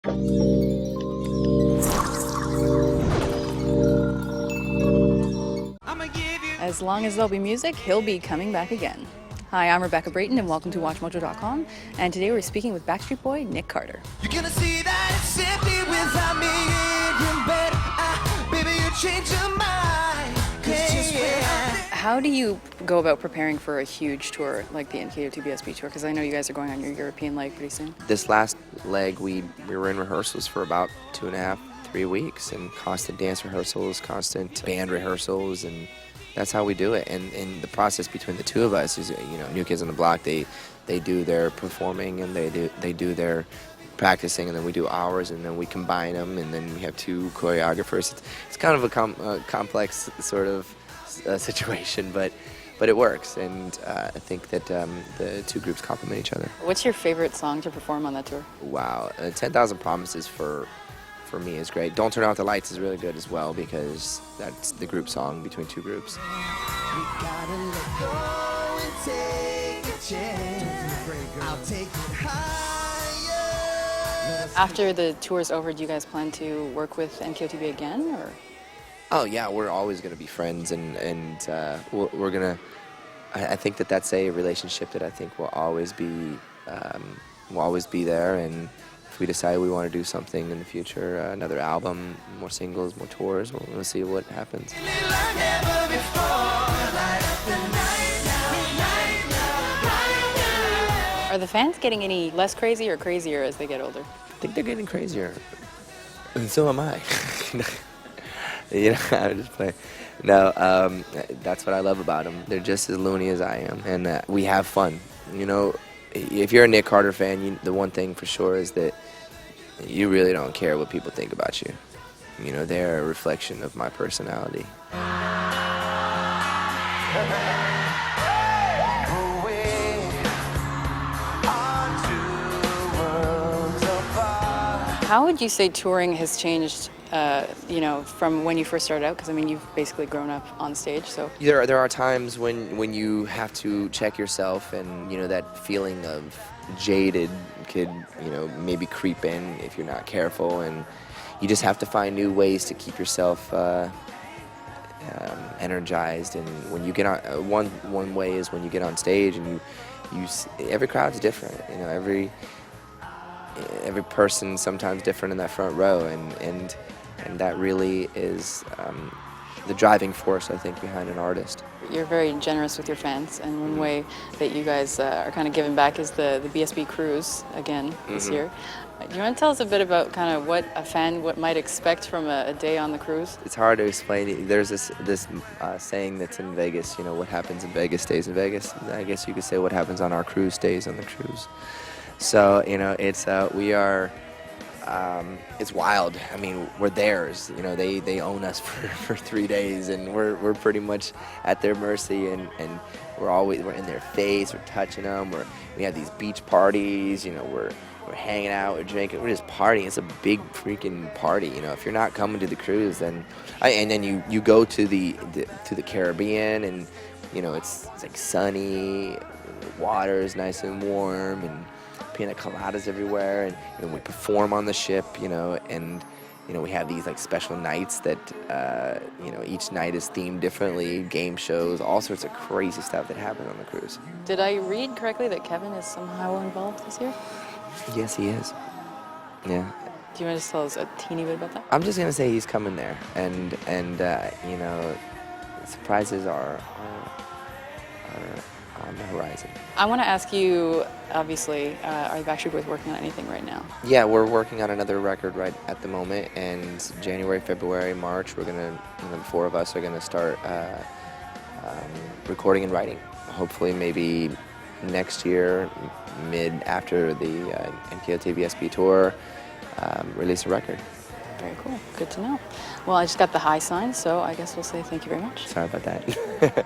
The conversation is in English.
As long as there'll be music, he'll be coming back again. Hi, I'm Rebecca Brayton, and welcome to WatchMojo.com. And today we're speaking with Backstreet Boy Nick Carter. You're gonna see that it's simply without me in your bed. Baby, you change your mind. How do you go about preparing for a huge tour like the NKOTBSB tour? Because I know you guys are going on your European leg pretty soon. This last leg, we were in rehearsals for about 2.5, 3 weeks, and constant dance rehearsals, constant band rehearsals, and that's how we do it. And the process between the two of us is, New Kids on the Block, they do their performing and they do their practicing, and then we do ours, and then we combine them, and then we have two choreographers. It's kind of a complex sort of situation, but it works, and I think that the two groups complement each other. What's your favorite song to perform on that tour? Wow, 10,000 Promises for me is great. Don't Turn Out the Lights is really good as well, because that's the group song between two groups. We gotta let go and take a chance. I'll take it higher. After the tour's over, do you guys plan to work with NKOTB again, or? Oh yeah, we're always going to be friends, and we're going to. I think that that's a relationship that I think will always be there, and if we decide we want to do something in the future, another album, more singles, more tours, we'll see what happens. Are the fans getting any less crazy or crazier as they get older? I think they're getting crazier, and so am I. I'm just playing. No, that's what I love about them. They're just as loony as I am, and we have fun. If you're a Nick Carter fan, the one thing for sure is that you really don't care what people think about you. They're a reflection of my personality. How would you say touring has changed, from when you first started out? Because, you've basically grown up on stage, so. There are times when you have to check yourself, and, that feeling of jaded could, maybe creep in if you're not careful, and you just have to find new ways to keep yourself energized. And when you get on, one way is when you get on stage, and every crowd's different, every person's sometimes different in that front row, and that really is the driving force, I think, behind an artist. You're very generous with your fans, and one way that you guys are kind of giving back is the BSB cruise again this year. Do you want to tell us a bit about kind of what a fan might expect from a day on the cruise? It's hard to explain. There's this saying that's in Vegas, what happens in Vegas stays in Vegas. I guess you could say what happens on our cruise stays on the cruise. So, it's wild. We're theirs. They own us for 3 days, and we're pretty much at their mercy, and we're in their face, we're touching them, we have these beach parties, we're hanging out, we're drinking, we're just partying. It's a big freaking party. If you're not coming to the cruise, then you go to the Caribbean, and it's like sunny, the water is nice and warm, and pina coladas everywhere, and we perform on the ship, and we have these like special nights that each night is themed differently, game shows, all sorts of crazy stuff that happen on the cruise. Did I read correctly that Kevin is somehow involved this year? Yes, he is. Yeah. Do you want to just tell us a teeny bit about that? I'm just gonna say he's coming there, and surprises are on the horizon. I want to ask you, obviously, are the Backstreet Boys working on anything right now? Yeah, we're working on another record right at the moment, and January, February, March, we're gonna, the four of us are gonna start recording and writing. Hopefully, maybe next year, after the NKOTBSB tour, release a record. Very cool. Good to know. Well, I just got the high sign, so I guess we'll say thank you very much. Sorry about that.